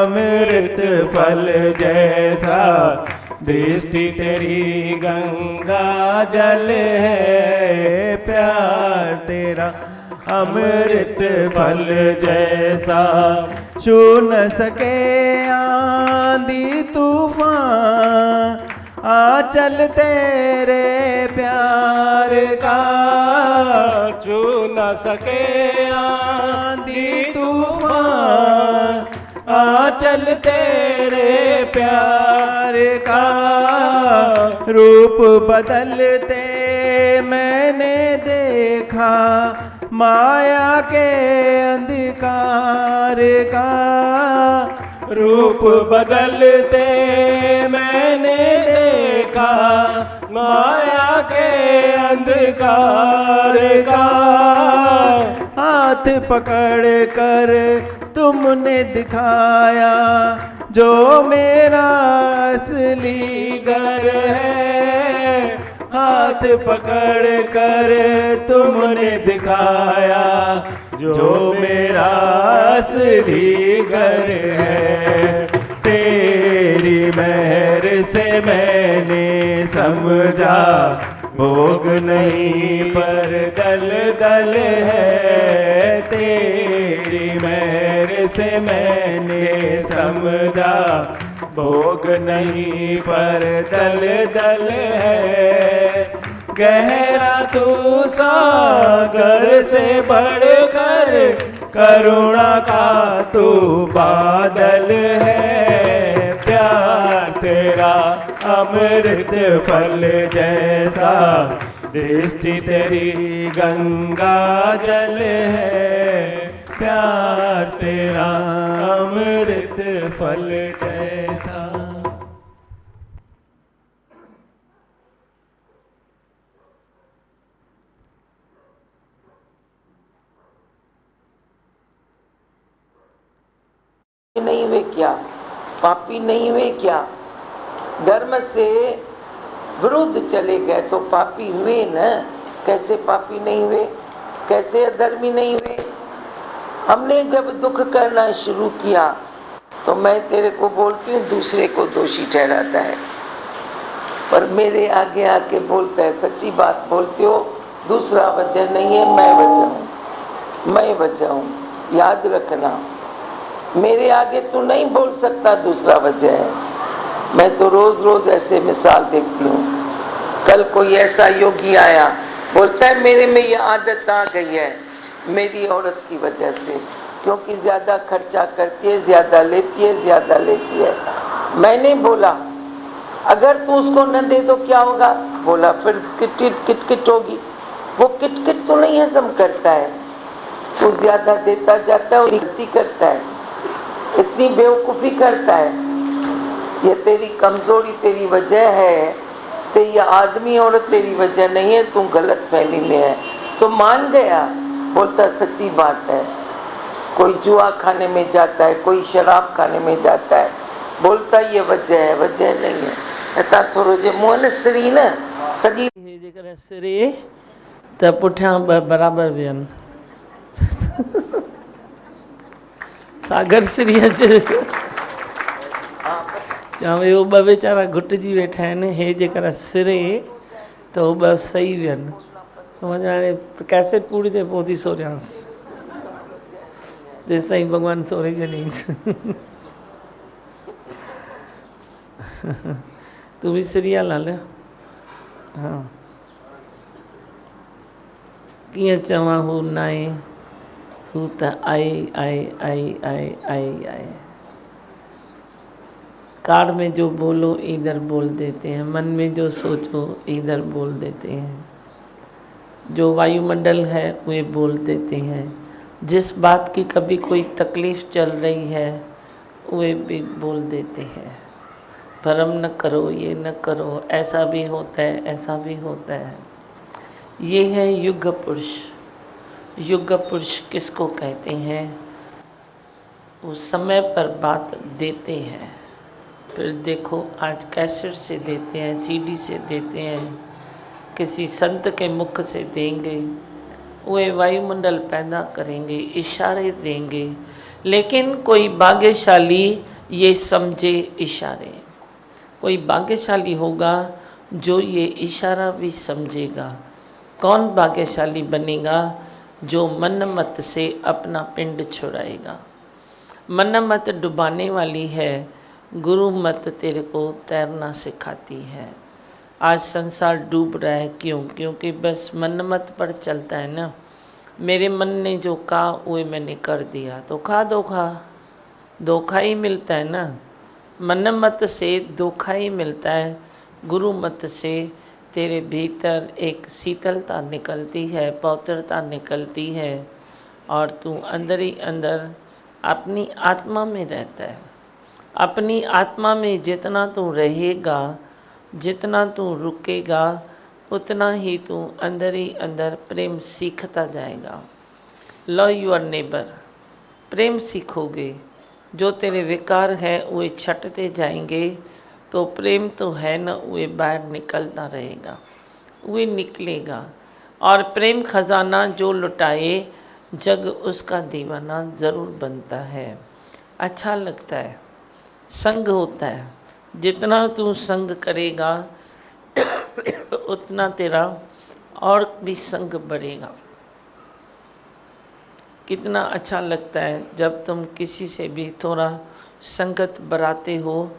अमृत फल जैसा दृष्टि तेरी गंगा जल है, प्यार तेरा अमृत फल जैसा। छू न सके आंधी तूफान आंचल तेरे प्यार का, छू न सके आंधी तूफान आंचल तेरे प्यार का। रूप बदलते मैंने देखा माया के अंधकार का, रूप बदलते मैंने देखा माया के अंधकार का। हाथ पकड़ कर तुमने दिखाया जो मेरा असली घर है, हाथ पकड़ कर तुमने दिखाया जो मेरा असली घर है। तेरी मेहर से मैंने समझा भोग नहीं पर दल दल है, तेरी मेहर से मैंने समझा भोग नहीं पर दल दल है। गहरा तू सागर से बढ़कर करुणा का तू बादल है, प्यार तेरा अमृत फल जैसा दृष्टि तेरी गंगा जल है, प्यार तेरा अमृत फल जैसा। नहीं हुए क्या, पापी नहीं हुए क्या? धर्म से विरुद्ध चले गए तो पापी हुए न। कैसे पापी नहीं हुए, कैसे अधर्मी नहीं हुए? हमने जब दुख करना शुरू किया तो मैं तेरे को बोलती हूँ, दूसरे को दोषी ठहराता है, पर मेरे आगे आके बोलता है सच्ची बात बोलते हो, दूसरा वजह नहीं है, मैं वजह हूँ, मैं वजह हूँ। याद रखना, मेरे आगे तू नहीं बोल सकता दूसरा वजह है। मैं तो रोज रोज ऐसे मिसाल देखती हूँ। कल कोई ऐसा योगी आया, बोलता है मेरे में ये आदत आ गई है मेरी औरत की वजह से, क्योंकि ज्यादा खर्चा करती है, ज्यादा लेती है, ज्यादा लेती है। मैंने बोला अगर तू उसको न दे तो क्या होगा? बोला फिर किटकिट होगी। वो किटकिट तो नहीं हजम करता है, तू ज्यादा देता जाता है और गलती करता है, इतनी बेवकूफ़ी करता है। ये तेरी कमजोरी तेरी वजह है, तो ये आदमी औरत तेरी वजह नहीं है, तू गलत फहमी में है। तो मान गया, बोलता सच्ची बात है। कोई जुआ खाने में जाता है, कोई शराब खाने में जाता है, बोलता ये वजह है, वजह नहीं है। ऐसा थोड़ो जे मुँह न सिरी न सॼी जेकर सिरे त पुठियां बराबर वियनि। सागर सिरी अचे चवां इहो ॿ वीचारा घुटिजी वेठा आहिनि, हे जेकर सिरे त उहो ॿ सही वियनि। समझ हाणे कैसेट पूरी थिए पोइ थी सोरियांसि, जेसि ताईं भॻवानु सोरे छॾींसि। तूं बि सिरी आहे लाल? हा, कीअं चवां हू न आहे, हू त आहे आहे आहे आहे आहे आहे। कार में जो बोलो इधर बोल देते हैं, मन में जो सोचो इधर बोल देते हैं, जो वायुमंडल है वे बोल देते हैं। जिस बात की कभी कोई तकलीफ़ चल रही है वे भी बोल देते हैं, भरम न करो, ये न करो, ऐसा भी होता है, ऐसा भी होता है। ये है युग पुरुष। युग पुरुष किसको कहते हैं? वो समय पर बात देते हैं, फिर देखो आज कैसेट से देते हैं, सीडी से देते हैं, किसी संत के मुख से देंगे, वे वायुमंडल पैदा करेंगे, इशारे देंगे, लेकिन कोई भाग्यशाली ये समझे इशारे, कोई भाग्यशाली होगा जो ये इशारा भी समझेगा। कौन भाग्यशाली बनेगा? जो मन मत से अपना पिंड छुड़ाएगा। मन मत डुबाने वाली है, गुरु मत तेरे को तैरना सिखाती है। आज संसार डूब रहा है, क्यों? क्योंकि बस मन मत पर चलता है ना। मेरे मन ने जो कहा वो मैंने कर दिया, तो खा धोखा ही मिलता है ना। मन मत से धोखा ही मिलता है, गुरु मत से तेरे भीतर एक शीतलता निकलती है, पवित्रता निकलती है, और तू अंदर ही अंदर अपनी आत्मा में रहता है। अपनी आत्मा में जितना तू रहेगा, जितना तू रुकेगा, उतना ही तू अंदर ही अंदर प्रेम सीखता जाएगा। लव योर नेबर, प्रेम सीखोगे। जो तेरे विकार है वे छटते जाएंगे, तो प्रेम तो है न, वे बाहर निकलता रहेगा, वे निकलेगा। और प्रेम खजाना जो लुटाए, जग उसका दीवाना ज़रूर बनता है। अच्छा लगता है, संग होता है। जितना तू संग करेगा उतना तेरा और भी संग बढ़ेगा। कितना अच्छा लगता है जब तुम किसी से भी थोड़ा संगत बराते हो।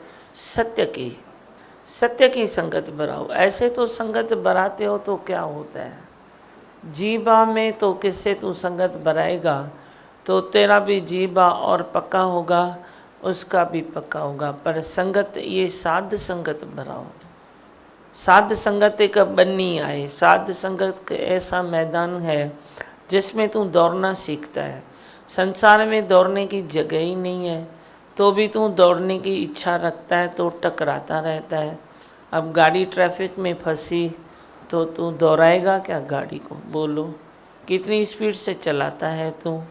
सत्य की संगत बराओ। ऐसे तो संगत बराते हो तो क्या होता है? जीवा में तो किससे तू संगत बराएगा तो तेरा भी जीवा और पक्का होगा, उसका भी पक्का होगा। पर संगत ये साध संगत बराओ। साध संगत एक बन्नी आए। साध संगत ऐसा मैदान है जिसमें तू दौड़ना सीखता है। संसार में दौड़ने की जगह ही नहीं है, तो भी तू दौड़ने की इच्छा रखता है, तो टकराता रहता है। अब गाड़ी ट्रैफिक में फंसी तो तू दौड़ाएगा क्या गाड़ी को? बोलो, कितनी स्पीड से चलाता है तू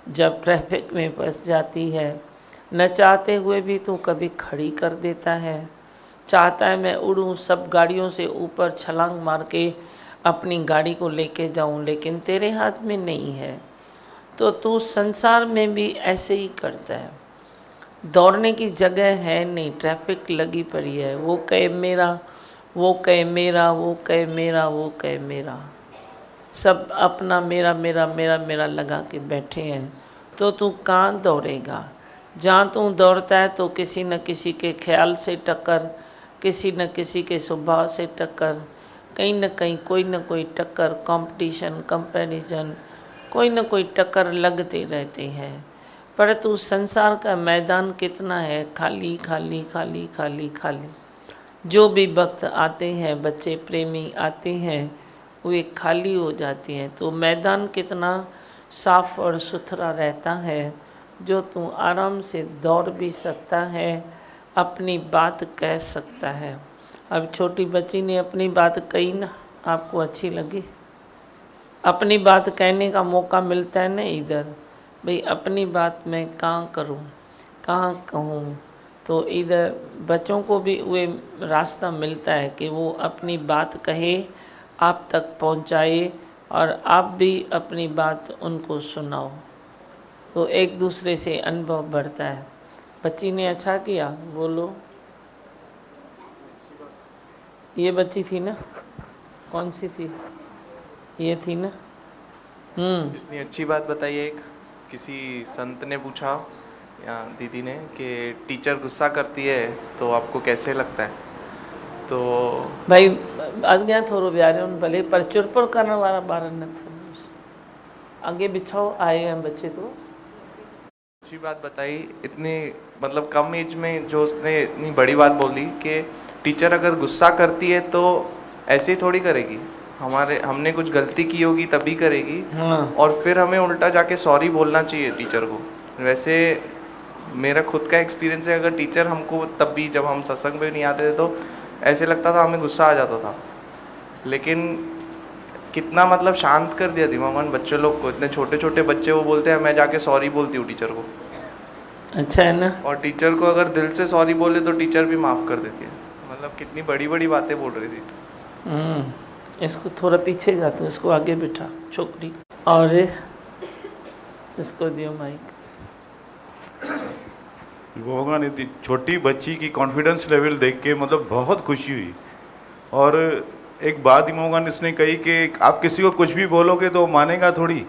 जब ट्रैफिक में फंस जाती है। न चाहते हुए भी तू कभी खड़ी कर देता है। चाहता है मैं उड़ूं, सब गाड़ियों से ऊपर छलांग मार के अपनी गाड़ी को लेके जाऊं, लेकिन तेरे हाथ में नहीं है। तो तू संसार में भी ऐसे ही करता है। दौड़ने की जगह है नहीं, ट्रैफिक लगी पड़ी है। वो कहे मेरा, वो कहे मेरा, वो कहे मेरा, वो कहे मेरा, सब अपना मेरा मेरा मेरा मेरा लगा के बैठे हैं। तो तू कहाँ दौड़ेगा? जहाँ तू दौड़ता है तो किसी न किसी के ख्याल से टक्कर, किसी न किसी के स्वभाव से टक्कर, कहीं न कहीं कोई न कोई टक्कर, कंपटीशन, कंपैरिजन, कोई न कोई टक्कर लगते रहते हैं। पर तू संसार का मैदान कितना है, खाली खाली खाली खाली खाली। जो भी भक्त आते हैं, बच्चे प्रेमी आते हैं, वे खाली हो जाती हैं। तो मैदान कितना साफ और सुथरा रहता है, जो तू आराम से दौड़ भी सकता है, अपनी बात कह सकता है। अब छोटी बच्ची ने अपनी बात कही ना, आपको अच्छी लगी? अपनी बात कहने का मौका मिलता है ना इधर, भाई अपनी बात मैं कहाँ करूँ, कहाँ कहूँ। तो इधर बच्चों को भी वे रास्ता मिलता है कि वो अपनी बात कहे, आप तक पहुँचाए, और आप भी अपनी बात उनको सुनाओ। तो एक दूसरे से अनुभव बढ़ता है। बच्ची ने अच्छा किया, बोलो। ये बच्ची थी ना, कौन सी थी? ये थी ना। इतनी अच्छी बात बताई। एक किसी संत ने पूछा या दीदी ने कि टीचर गुस्सा करती है तो आपको कैसे लगता है? तो भाई अॻियां थोरो विहारियो भले, पर चुरपुर करण वारा ॿार न थियनि। आगे बिछाओ, आए हैं बच्चे। तो अच्छी बात बताई। इतनी मतलब कम एज में जो उसने इतनी बड़ी बात बोली कि टीचर अगर गुस्सा करती है तो ऐसे ही थोड़ी करेगी, हमने कुछ गलती की होगी तभी करेगी। हाँ। और फिर हमें उल्टा जाके सॉरी बोलना चाहिए टीचर को। वैसे मेरा खुद का एक्सपीरियंस है, अगर टीचर हमको तब भी जब हम सत्संग में नहीं आते थे तो ऐसे लगता था, हमें गुस्सा आ जाता था। लेकिन कितना मतलब शांत कर दिया दिमाग बच्चे लोग को। इतने छोटे छोटे बच्चे वो बोलते हैं मैं जाके सॉरी बोलती हूँ टीचर को। अच्छा है ना। और टीचर को अगर दिल से सॉरी बोले तो टीचर भी माफ़ कर देती है। मतलब कितनी बड़ी बड़ी बातें बोल रही थी। इसको थोड़ा पीछे जाते हैं, इसको आगे बिठा छोकरी, और इसको दियो माइक। भगवान इतनी छोटी बच्ची की कॉन्फिडेंस लेवल देख के मतलब बहुत खुशी हुई। और एक बात भगवान इसने कही कि आप किसी को कुछ भी बोलोगे तो वो मानेगा थोड़ी,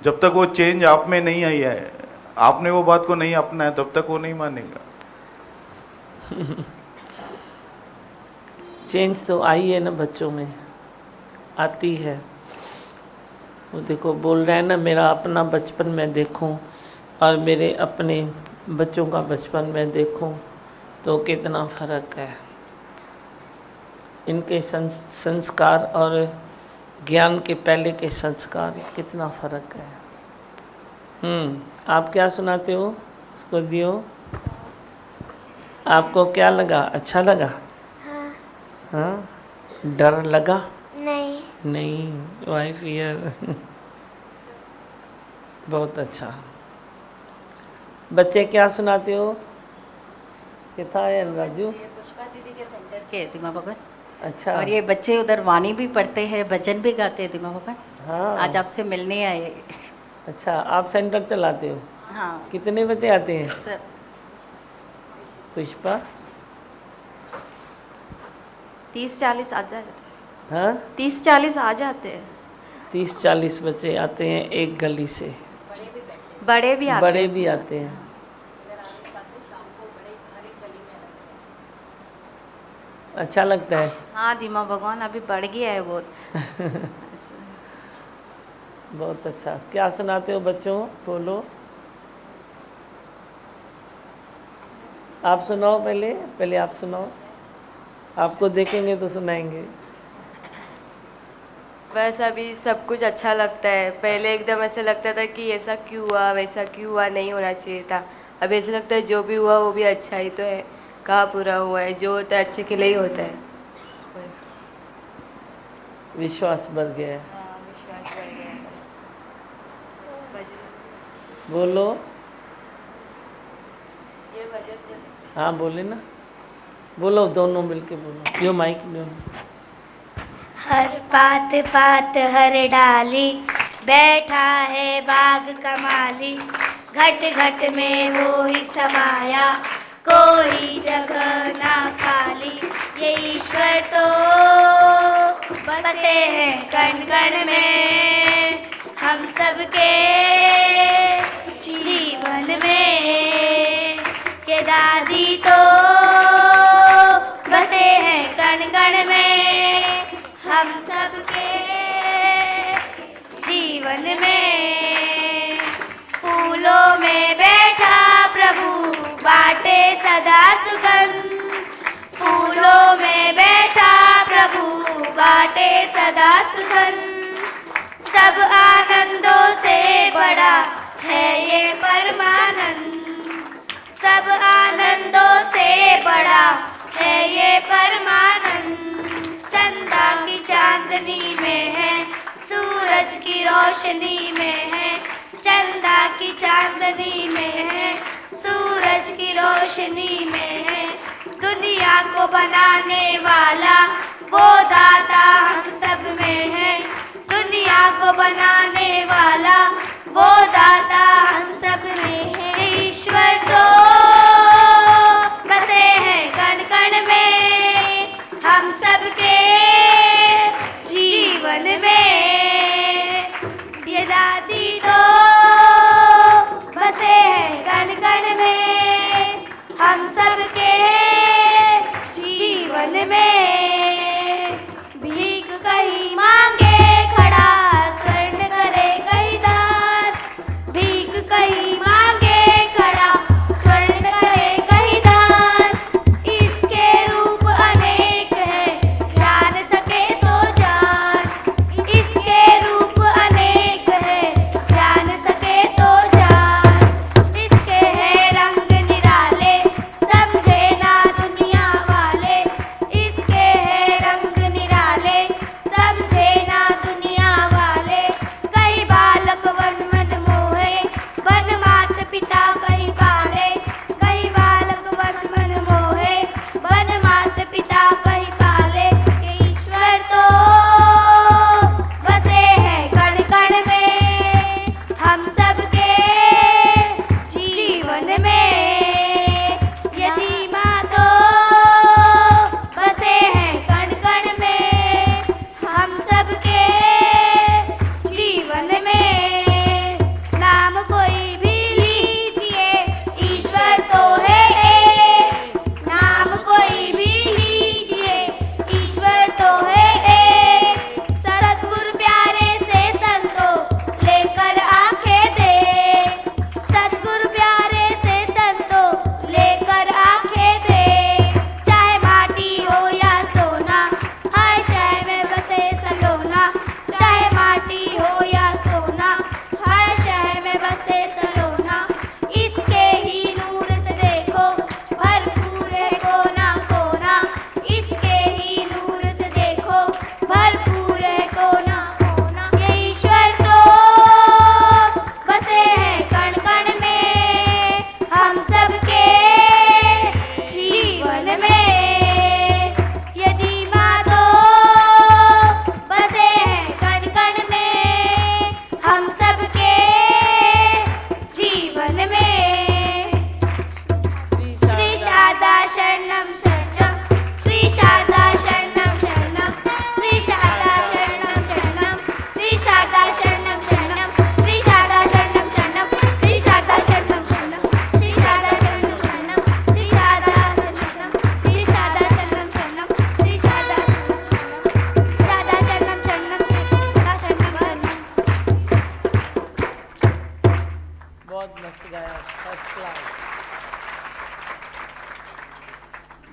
जब तक वो चेंज आप में नहीं आई है, आपने वो बात को नहीं अपनाया तब तक वो नहीं मानेगा। चेंज तो आई है ना, बच्चों में आती है। वो देखो बोल रहे हैं ना, मेरा अपना बचपन में देखूं और मेरे अपने बच्चों का बचपन में देखूं तो कितना फ़र्क है। इनके संस्कार और ज्ञान के पहले के संस्कार, कितना फ़र्क है। आप क्या सुनाते हो उसको दियो? आपको क्या लगा? अच्छा लगा? हाँ। हाँ? डर लगा? नहीं। नहीं, वाई फियर। बहुत अच्छा। बच्चे क्या सुनाते हो? कितना है राजू? पुष्पा दीदी के सेंटर के दिमा भगवान। अच्छा। और ये बच्चे उधर वाणी भी पढ़ते हैं, भजन भी गाते हैं दिमा भगवान। हाँ। आज आपसे मिलने आए। अच्छा, आप सेंटर चलाते हो? हाँ। कितने बजे आते हैं? सब पुष्पा 30-40 आ जाते हैं। हाँ, 30-40 आ जाते हैं। 30-40 बच्चे आते हैं एक गली से। बड़े भी आते बड़े हैं। भी आते हैं। अच्छा लगता है। हाँ दिमा भगवान अभी बढ़ गया है बहुत। बहुत अच्छा। क्या सुनाते हो बच्चों? बोलो। आप सुनाओ, पहले आप सुनाओ। आपको देखेंगे तो सुनाएंगे। बस अभी सब कुछ अच्छा लगता है। पहले एकदम ऐसे लगता था कि ऐसा क्यों हुआ, वैसा क्यों हुआ, नहीं होना चाहिए था। अभी ऐसा लगता है जो भी हुआ वो भी अच्छा ही तो है। कहाँ पूरा हुआ है, जो होता है अच्छे के लिए ही होता है। विश्वास बढ़ गया है। हाँ, विश्वास बढ़ गया है। भजन बोलो। ये भजन हाँ बोले ना, बोलो, दोनों मिलके बोलो। यो माइक लो। हर पात पात हर डाली, बैठा है बाग कमाली। घट घट में वो ही समाया, कोई जगह ना खाली। ये ईश्वर तो बसे हैं कण कण में, हम सबके जीवन में। ये दादी तो बसे हैं कण कण में, हम सबके जीवन में। फूलों में बैठा प्रभु बाटे सदा सुगंध, फूलों में बैठा प्रभु बाटे सदा सुगंध। सब आनंदों से बड़ा है ये परमानंद, सब आनंदों से बड़ा है ये परमानंद। चंदा की चांदनी में है, सूरज की रोशनी में है। चंदा की चांदनी में है, सूरज की रोशनी में है। दुनिया को बनाने वाला वो दाता हम सब में है, दुनिया को बनाने वाला वो दाता हम सब में है। ईश्वर तो बसे हैं कण कण में, हम सबके जीवन में। ये दादी तो बसे हैं कण कण में, हम सबके जीवन में। भीख कहीं मांगे खड़ा, स्वर्ण करे कहीं दान। भीख कहीं मांगे खड़ा, स्वर्ण करे कहीं दान। इसके रूप अनेक हैं, जान सके तो जान। इसके रूप अनेक हैं, जान सके तो जान। इसके हैं रंग निराले, समझे ना दुनिया वाले। इसके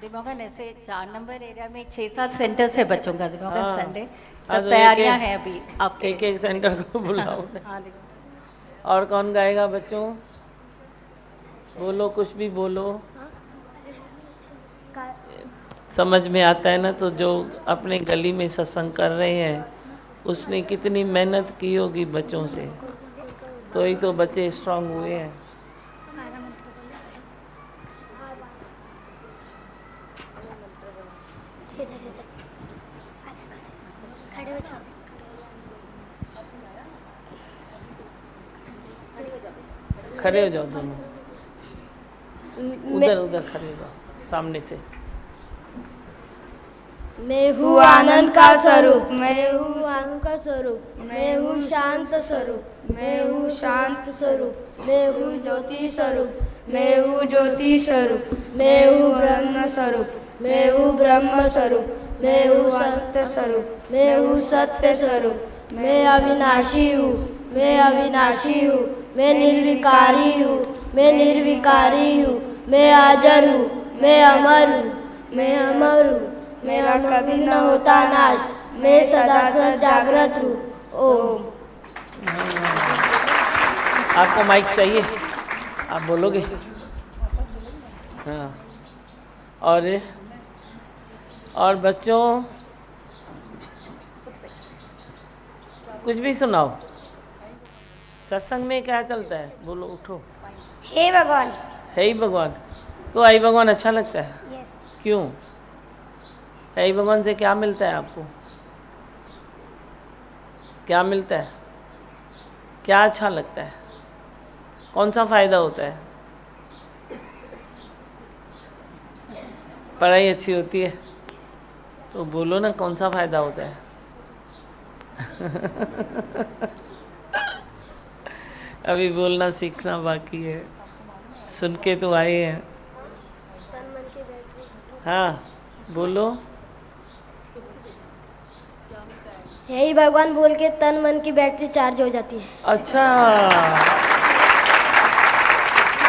दिमोगन ऐसे 4 नंबर एरिया में 6-7 सेंटर्स है बच्चों का दिमोगन हाँ। संडे हाँ, सब तो तैयारियां एक-एक- हैं अभी आपके एक एक सेंटर को बुलाओ। हाँ देखो और कौन गाएगा बच्चों? बोलो, कुछ भी बोलो। समझ में आता है ना, तो जो अपने गली में सत्संग कर रहे हैं उसने कितनी मेहनत की होगी बच्चों से, तो ही तो बच्चे स्ट्रांग हुए हैं। खड़े हो जाओ दोनों, उधर उधर खड़े हो जाओ सामने से। मैं हूँ आनंद का स्वरूप, मैं हूँ आनंद का स्वरूप, मैं हूँ शांत स्वरूप, मैं हूँ शांत स्वरूप, मैं हूँ ज्योति स्वरूप, मैं हूँ ज्योति स्वरूप, मैं हूँ ब्रह्म स्वरूप, मैं हूँ ब्रह्म स्वरूप, मैं हूँ सत्य स्वरूप, मैं हूँ सत्य स्वरूप, मैं अविनाशी हूँ, मैं अविनाशी हूँ, मैं निर्विकारी हूँ, मैं निर्विकारी हूँ, मैं अजर हूँ, मैं अमर हूँ, मैं अमर हूँ, मेरा कभी न होता नाश, मैं सदा सदा जागृत हूँ। ओम। आपको माइक चाहिए? आप बोलोगे? हाँ। और बच्चों कुछ भी सुनाओ। सत्संग में क्या चलता है? बोलो, उठो। हे भगवान। है ही भगवान। तो आई भगवान अच्छा लगता है? यस। क्यों? है ही भगवान से क्या मिलता है आपको? क्या मिलता है? क्या अच्छा लगता है? कौन सा फायदा होता है? पढ़ाई अच्छी होती है? तो बोलो ना, कौन सा फायदा होता है? अभी बोलना सीखना बाकी है, सुन के तो आए हैं। हाँ बोलो। हे भगवान बोल के तन मन की बैटरी चार्ज हो जाती है। अच्छा,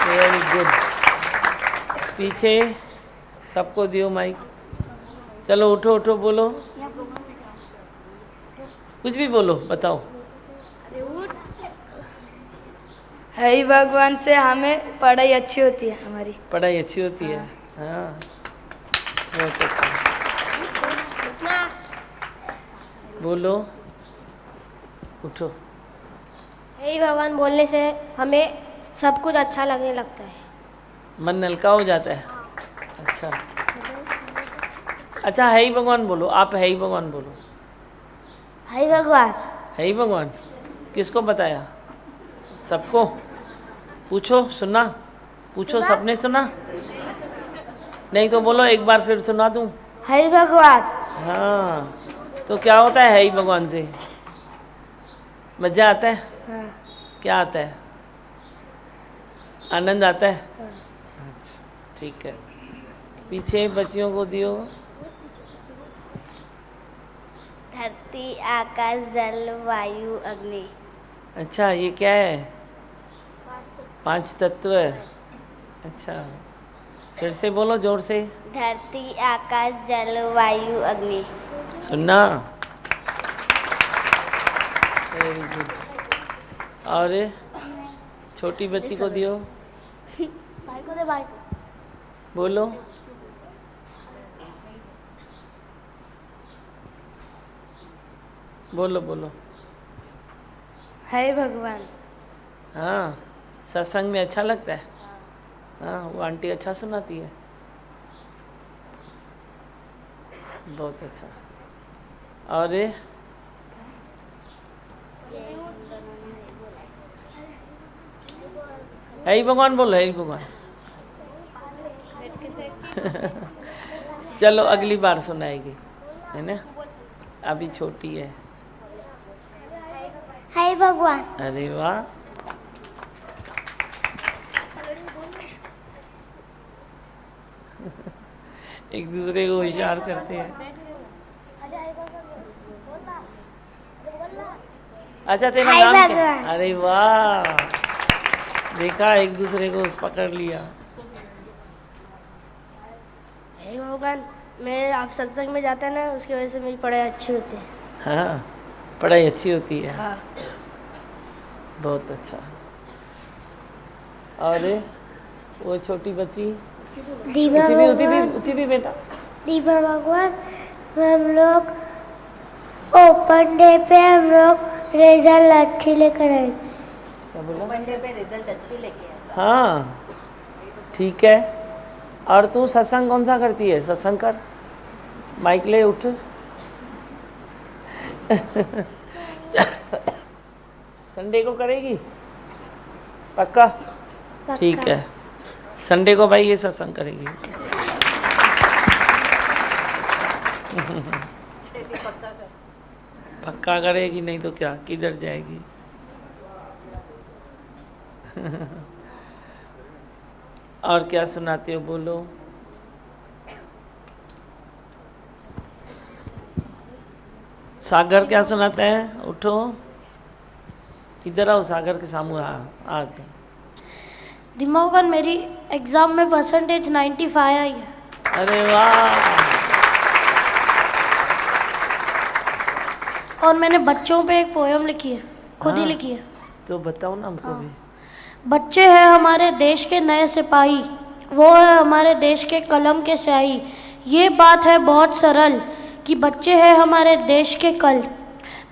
वेरी गुड। पीछे सबको दियो माइक। चलो उठो उठो, बोलो, कुछ भी बोलो, बताओ। हे भगवान से हमें पढ़ाई अच्छी होती है, हमारी पढ़ाई अच्छी होती है। हाँ, बहुत अच्छा। बोलो, उठो। हे भगवान बोलने से हमें सब कुछ अच्छा लगने लगता है। मन हल्का हो जाता है। अच्छा अच्छा, है ही भगवान बोलो। आप है ही भगवान बोलो। हे भगवान। है ही भगवान किसको बताया? सबको पूछो, सुना? पूछो, सबने सुना? नहीं तो बोलो, एक बार फिर सुना दूं। हे भगवान। हाँ, तो क्या होता है ही भगवान से? मजा आता है? हाँ। क्या आता है? आनंद आता है? अच्छा, ठीक है। पीछे बच्चियों को दियो। धरती आकाश जल वायु अग्नि। अच्छा, ये क्या है? 5 तत्व। अच्छा, फिर से बोलो जोर से। धरती आकाश जल वायु अग्नि। सुनना। Very good. और छोटी बच्ची को दियो। भाई को दे, भाई। बोलो। बोलो बोलो। हे भगवान। हाँ, सत्संग में अच्छा लगता है। हाँ, वो आंटी अच्छा सुनाती है। बहुत अच्छा। और है ही भगवान बोलो, है ही भगवान। चलो अगली बार सुनाएगी, है ना? अभी छोटी है। हे भगवान। अरे वाह, एक दूसरे को इशार करते हैं। अच्छा, तेरा हाय नाम क्या? भगवान। अरे वाह, देखा, एक दूसरे को पकड़ लिया। हे भगवान, मैं आप सत्संग में जाता है ना, उसकी वजह से मेरी पढ़ाई अच्छी होती है। हाँ, पढ़ाई अच्छी होती है। हाँ। बहुत अच्छा। और वो छोटी बच्ची दीपा उची भी बेटा। दीपा भगवान, हम लोग ओपन डे पे हम लोग रिजल्ट अच्छी लेकर आए। क्या बोला? वनडे पे रिजल्ट अच्छी लेके आए। हाँ, ठीक है। और तू सत्संग कौन सा करती है? सत्संग कर, माइक ले उठ। संडे को करेगी? पक्का? ठीक है, संडे को भाई ये सत्संग करेगी। पक्का करेगी, नहीं तो क्या, किधर जाएगी? और क्या सुनाते हो, बोलो। सागर क्या सुनाता है? उठो, इधर आओ, सागर के सामने आ गए। दिमागन, मेरी एग्जाम में परसेंटेज 95 आई है। अरे वाह। और मैंने बच्चों पे एक पोयम लिखी है, खुद ही हाँ। लिखी है। तो बताओ ना हमको भी। बच्चे हैं हमारे देश के नए सिपाही, वो है हमारे देश के कलम के स्याही। ये बात है बहुत सरल कि बच्चे हैं हमारे देश के कल।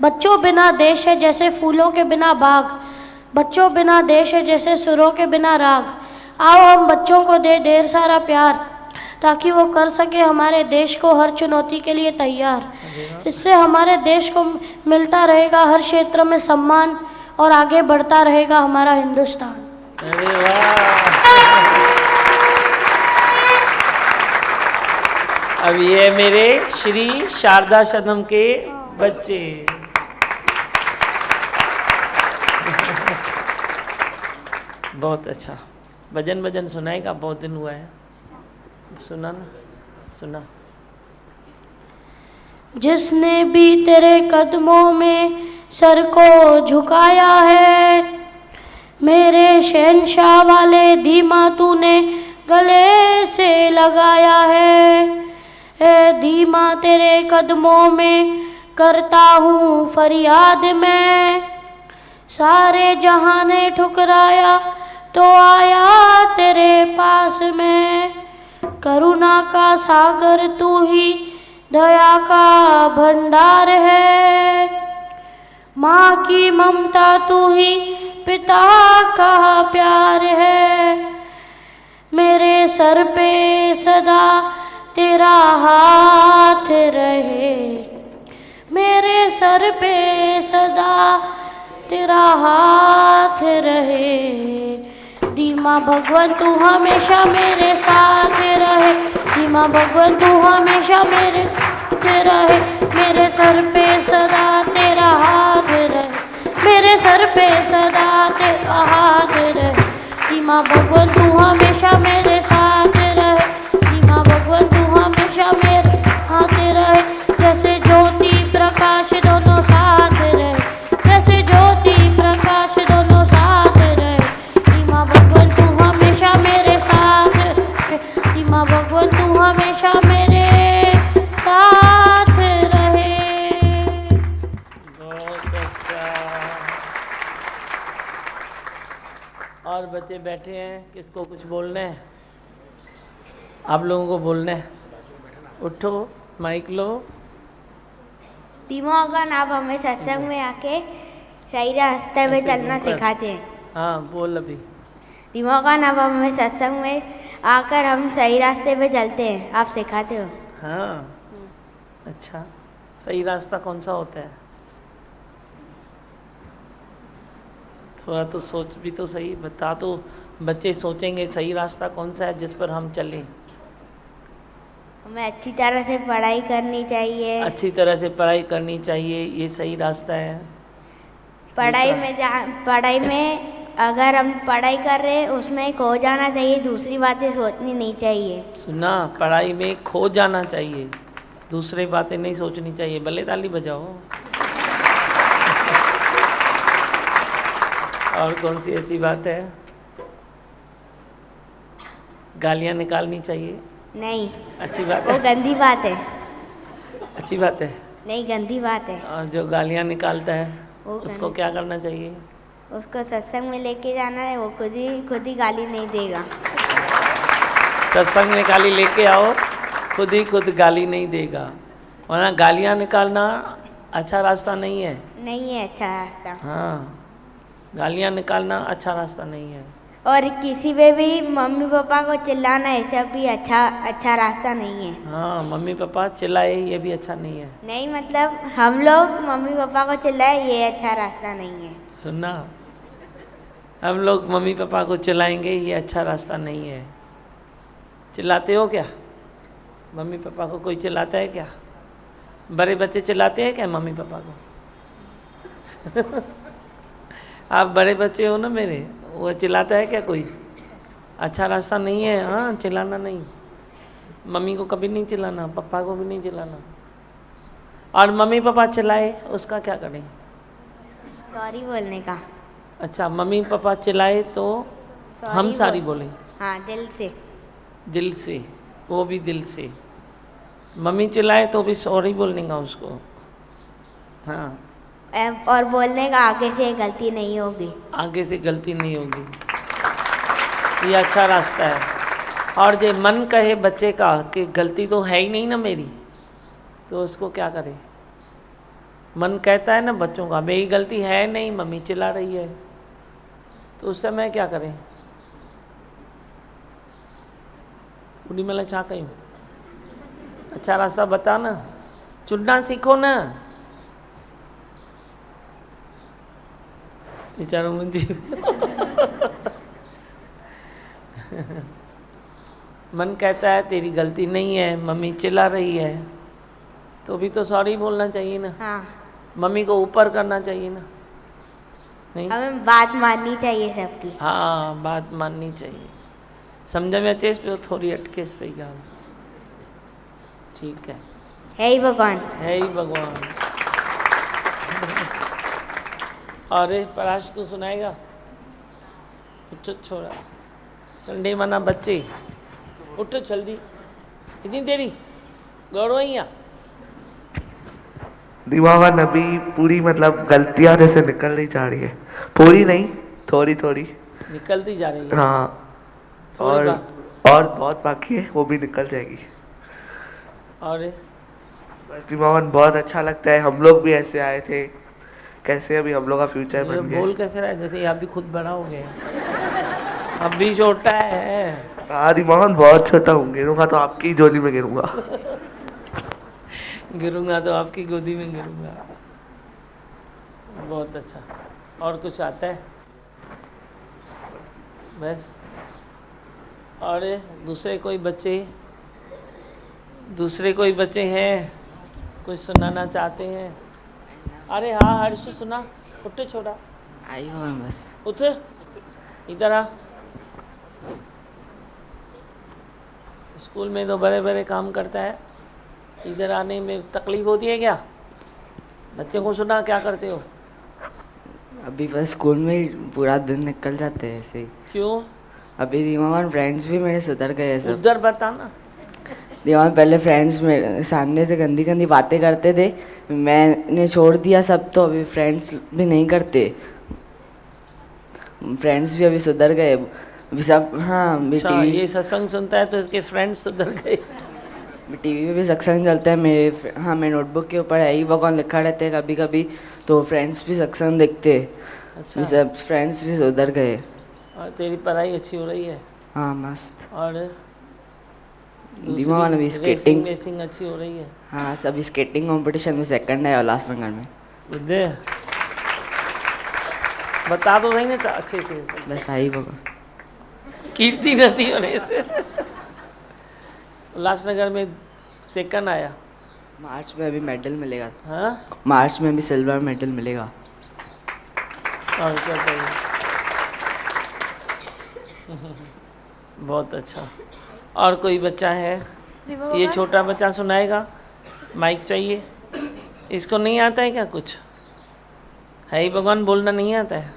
बच्चों बिना देश है जैसे फूलों के बिना बाग, बच्चों बिना देश है जैसे सुरों के बिना राग। आओ हम बच्चों को दे ढेर सारा प्यार, ताकि वो कर सके हमारे देश को हर चुनौती के लिए तैयार। इससे हमारे देश को मिलता रहेगा हर क्षेत्र में सम्मान, और आगे बढ़ता रहेगा हमारा हिंदुस्तान। अरे वाह। अब ये मेरे श्री शारदा सदन के बच्चे। बहुत अच्छा। भजन सुनाएगा, बहुत दिन हुआ है, सुना ना, सुना। जिसने भी तेरे कदमों में सर को झुकाया है, मेरे शहंशाह वाले धीमा तूने गले से लगाया है। ए धीमा तेरे कदमों में करता हूँ फरियाद मैं, सारे जहां ने ठुकराया तो आया तेरे पास में। करुणा का सागर तू ही दया का भंडार है, माँ की ममता तू ही पिता का प्यार है। मेरे सर पे सदा तेरा हाथ रहे, मेरे सर पे सदा तेरा हाथ रहे। धीमा भगवान तू हमेशा मेरे साथ रहे, धीमा भगवान तू हमेशा मेरे साथ रहे। मेरे सर पे सदा तेरा हाथ रहे, मेरे सर पे सदा तेरा हाथ रहे। धीमा भगवान तू हमेशा मेरे साथ रहे, धीमा भगवान तू हमेशा मेरे हाथ रहे। जैसे ज्योति प्रकाश दोनों साथ रहे, जैसे ज्योति प्रकाश दोनों साथ रहे। धीमा भगवान तू हमेशा मेरे साथ रहे, धीमा भगवान तू हमेशा मेरे साथ रहे। बहुत अच्छा। और बच्चे बैठे हैं, किसको कुछ बोलना है? आप लोगों को बोलना है, उठो, माइक लो। दिमागन, आप हमें सत्संग में आके सही रास्ते में ऐसे चलना घूम कर। सिखाते हैं। हाँ बोल अभी। दिमागन, आप हमें सत्संग में आकर हम सही रास्ते पे चलते हैं, आप सिखाते हो। हाँ, अच्छा। सही रास्ता कौन सा होता है? थोड़ा तो सोच भी तो सही, बता तो। बच्चे सोचेंगे सही रास्ता कौन सा है जिस पर हम चलें। हमें अच्छी तरह से पढ़ाई करनी चाहिए। अच्छी तरह से पढ़ाई करनी चाहिए, ये सही रास्ता है। पढ़ाई में अगर हम पढ़ाई कर रहे हैं उसमें खो जाना चाहिए, दूसरी बातें सोचनी नहीं चाहिए। सुना, पढ़ाई में खो जाना चाहिए, दूसरी बातें नहीं सोचनी चाहिए। भले ताली बजाओ। और कौन सी अच्छी बात है? गालियाँ निकालनी चाहिए। नहीं, अच्छी बात वो है, गंदी बात है। अच्छी बात है। नहीं, गंदी बात है। और जो गालियाँ निकालता है वो उसको गंदी- क्या करना चाहिए? उसको सत्संग में लेके जाना है, वो खुद ही गाली नहीं देगा। सत्संग में गाली लेके आओ, खुद गाली नहीं देगा, वरना गालियाँ निकालना अच्छा रास्ता नहीं है। नहीं है अच्छा रास्ता। हाँ, गालियाँ निकालना अच्छा रास्ता नहीं है। और किसी पे भी मम्मी पापा को चिल्लाना, ये सब भी अच्छा रास्ता नहीं है। हाँ, मम्मी पापा चिल्लाए ये भी अच्छा नहीं है। नहीं, मतलब हम लोग मम्मी पापा को चिल्लाए, ये अच्छा रास्ता नहीं है। सुनना, हम लोग मम्मी पापा को चिल्लाएंगे ये अच्छा रास्ता नहीं है। चिल्लाते हो क्या? मम्मी पापा को कोई चिल्लाता है क्या? बड़े बच्चे चिल्लाते हैं क्या मम्मी पापा को? आप बड़े बच्चे हो ना मेरे, वो चिल्लाता है क्या कोई? अच्छा रास्ता नहीं है। हाँ, चिल्लाना नहीं, मम्मी को कभी नहीं चिल्लाना, पापा को भी नहीं चिल्लाना। और मम्मी पापा चिल्लाए उसका क्या करें? सॉरी बोलने का। अच्छा, मम्मी पापा चिल्लाए तो हम सारी बोलें? हाँ, दिल से। दिल से, वो भी दिल से। मम्मी चिल्लाए तो भी सॉरी बोलने का उसको। हाँ, और बोलने का आगे से गलती नहीं होगी। आगे से गलती नहीं होगी, ये अच्छा रास्ता है। और जो मन कहे बच्चे का कि गलती तो है ही नहीं ना मेरी, तो उसको क्या करे? मन कहता है ना बच्चों का, मेरी गलती है नहीं, मम्मी चिल्ला रही है, तो उस समय क्या करें? उड़ी मला छा कयूं? अच्छा रास्ता बता ना, चुनना सीखो ना। बेचारो मुझे मन कहता है तेरी गलती नहीं है, मम्मी चिल्ला रही है, तो भी तो सॉरी बोलना चाहिए ना। हाँ, मम्मी को ऊपर करना चाहिए ना। नहीं, हमें बात माननी चाहिए सबकी। हाँ, बात माननी चाहिए। समझ में अचे पियो, थोड़ी अटकेस पई ॻाल्हि। ठीक है ही भगवान। है ही भगवान। अरे पराश तू सुनाएगा? उठ छोड़ा, संडे मना बच्चे, उठ जल्दी, इतनी देरी गौरव ही आ। दीवान अभी पूरी मतलब गलतियां जैसे निकल नहीं जा रही है, पूरी नहीं, थोड़ी थोड़ी निकलती जा रही है। हाँ, थोड़ी और बहुत बाकी है, वो भी निकल जाएगी। और बस दीवान बहुत अच्छा लगता है, हम लोग भी ऐसे आए थे, कैसे अभी हम लोग का फ्यूचर ये बन गया। बोल कैसे रहा है जैसे आप भी खुद बड़ा हो गए, अब भी छोटा है। हाँ दीवान बहुत छोटा हूँ, गिरूंगा तो आपकी ही झोली में गिरूंगा। गिरूंगा तो आपकी गोदी में गिरूंगा। बहुत अच्छा। और कुछ आता है? बस। और दूसरे कोई बच्चे हैं कुछ सुनाना चाहते हैं? अरे हाँ हर्ष सुना, उठ छोड़ा, आई हूँ मैं बस। उठ इधर आ। स्कूल में तो बड़े बड़े काम करता है, इधर आने में तकलीफ होती है क्या? बच्चे को सुना, क्या करते हो? अभी बस स्कूल में ही पूरा दिन निकल जाते हैं ऐसे ही। क्यों? अभी दीवान फ्रेंड्स भी मेरे सुधर गए सब। उधर बताना। दीवान पहले फ्रेंड्स मेरे सामने से गंदी गंदी बातें करते थे, मैंने छोड़ दिया सब, तो अभी फ्रेंड्स भी नहीं करते। फ्रेंड्स भी अभी सुधर गए अभी सब। हाँ, अच्छा, ये सत्संग सुनता है तो इसके फ्रेंड्स सुधर गए। टीवी में भी सत्संग चलता है मेरे। हाँ, मेरे नोटबुक के ऊपर है ही भगवान लिखा रहता है कभी कभी, तो फ्रेंड्स भी सत्संग देखते। अच्छा, सब फ्रेंड्स भी सुधर गए। और तेरी पढ़ाई अच्छी हो रही है? हाँ मस्त। और दीवान अभी स्केटिंग रेसिंग अच्छी हो रही है? हाँ, सभी स्केटिंग कंपटीशन में सेकंड है उल्लासनगर में। बुद्धे बता दो सही ना अच्छे से। बस आई भगवान, कीर्ति नहीं होने से। उल्लासनगर में सेकंड आया। मार्च में अभी मेडल मिलेगा। हाँ, मार्च में भी सिल्वर मेडल मिलेगा। और क्या चाहिए? बहुत अच्छा। और कोई बच्चा है? ये छोटा बच्चा सुनाएगा, माइक चाहिए। इसको नहीं आता है क्या कुछ? है ही भगवान बोलना नहीं आता है?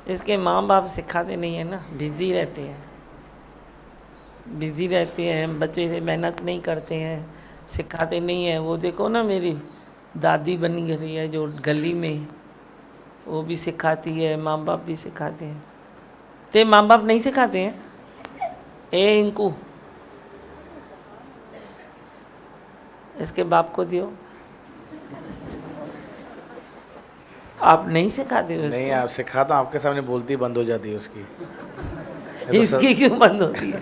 इसके माँ बाप सिखाते नहीं है ना, बिजी रहते हैं। बिजी रहते हैं, बच्चे से मेहनत नहीं करते हैं, सिखाते नहीं हैं। वो देखो ना मेरी दादी बनी रही है जो गली में, वो भी सिखाती है, माँ बाप भी सिखाते हैं। ते माँ बाप नहीं सिखाते हैं? ए इनको इसके बाप को दियो। आप नहीं सिखाते हो? नहीं, आप सिखाता हूँ, आपके सामने बोलती बंद हो जाती है उसकी। इसकी क्यों बंद होती है?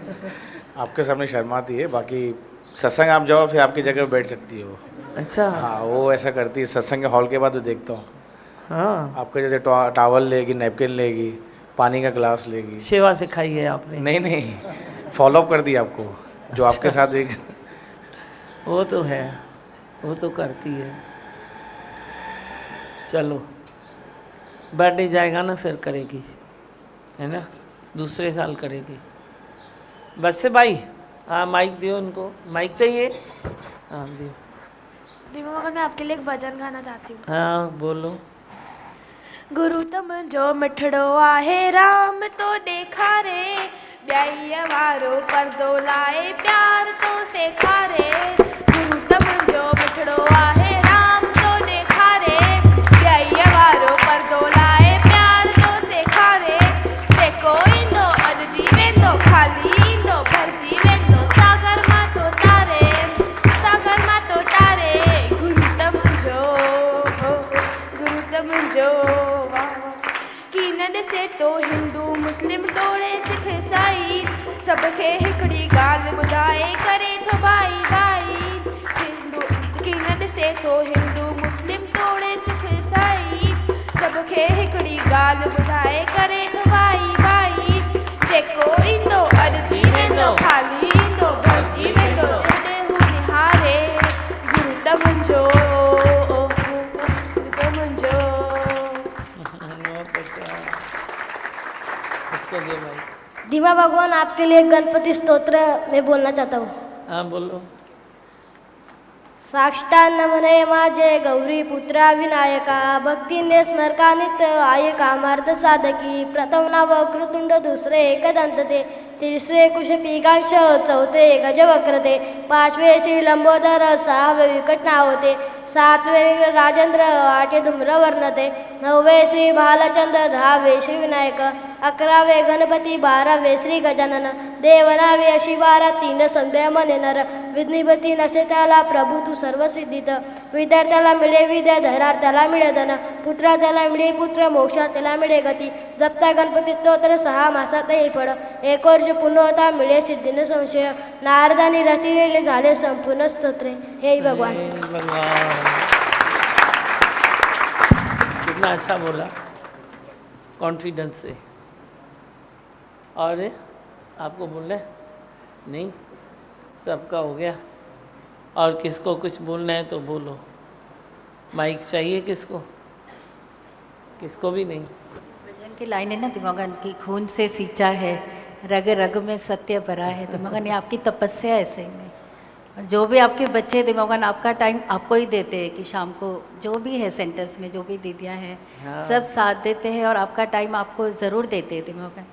आपके सामने शर्माती है, बाकी सत्संग आप जाओ फिर आपकी जगह पे बैठ सकती है वो। अच्छा। हाँ, वो ऐसा करती है। सत्संग के हॉल के बाद वो देखता हूँ। हाँ, आपके जैसे टॉवल लेगी, नैपकिन लेगी, पानी का गिलास लेगी। सेवा सिखाई है आपने? नहीं नहीं, फॉलोअप कर दिया आपको जो अच्छा। आपके साथ एक वो तो है, वो तो करती है। चलो बर्थडे जाएगा ना फिर करेगी, है ना? दूसरे साल करेगी। बस से भाई, हाँ माइक दियो उनको। माइक चाहिए? हाँ दियो। दीमा मगर मैं आपके लिए एक भजन गाना चाहती हूँ। हाँ बोलो। गुरु तम जो मिठड़ो आहे राम तो देखा रे, ब्याई वारो पर्दो लाए प्यार तो सेखा रे। गुरु तम जो मिठड़ो आहे राम तो देखा रे, ब्याई वारो पर्दो लाए प्यार तो सेखा रे। सेको इंदो अन जीवेंदो खाली इंदो भर जीवेंदो सागर मा तो तारे, सागर मा तो तारे। गुरु तम जो कीनन से तो हिंदू मुस्लिम टोड़े सिख ईसाई, सबके हिकड़ी गाल ॿुधाए करे थो भाई भाई। कीनन से तो हिंदू मुस्लिम टोड़े सिख ईसाई, सबके हिकड़ी गाल ॿुधाए करे थो भाई भाई। जेको ईंदो अरजी वेंदो खाली ईंदो भरजी वेंदो जॾहिं हू निहारे। गुरु त मुंहिंजो, गुरु त मुंहिंजो। इसको दे भाई। दीवा भगवान आपके लिए गणपति स्तोत्र में बोलना चाहता हूँ। हाँ बोलो। साक्षात् नमने माझे गौरी पुत्रा विनायका, भक्तीने स्मरका नित्य आयका मार्द साधकी। प्रथम नाव कृतुंड, दुसरे एकदंत ते, तिसरे कुशपीकांश, चौथे गजवक्र ते, पाचवे श्री लंबोदर, सहावे विकट नाव ते, सातवे विग्रह राजेंद्र, आठवे धूम्रवर्ण ते, नववे श्री भालचंद्र, दहावे श्री विनायक, अकरावे गणपती, बारावे श्री गजानन, देवनावे अशी 12, 3 संध्या मने नर, विघ्निपती नक्षत्राला प्रभू तू सर्व सिद्धीत। विद्यार्थ्याला मिळे विद्या, धैर्यार्थ्याला मिळे धन, पुत्रार्थ्याला मिळे पुत्र, मोक्षार्थ्याला मिळे गती। जपता गणपती स्तोत्र 6 मासातही फळ, एक वर्ष पूर्ण होता मिळे सिद्धीने संशय। नारदानी रचिलेले झाले संपूर्ण स्तोत्रे। हे भगवान। हे भगवान, कितना अच्छा बोला, कॉन्फिडेंस से। और आपको बोलना है? नहीं, सबका हो गया। और किसको कुछ बोलना है तो बोलो। माइक चाहिए किसको? किसको भी नहीं? भजन की लाइन है ना, दिमागन की खून से सींचा है, रग रग में सत्य भरा है। दिमागन ये आपकी तपस्या ऐसे ही नहीं। और जो भी आपके बच्चे दिमागन आपका टाइम आपको ही देते हैं कि शाम को जो भी है सेंटर्स में जो भी दीदियाँ हैं, हाँ। सब साथ देते हैं और आपका टाइम आपको ज़रूर देते हैं दिमागन।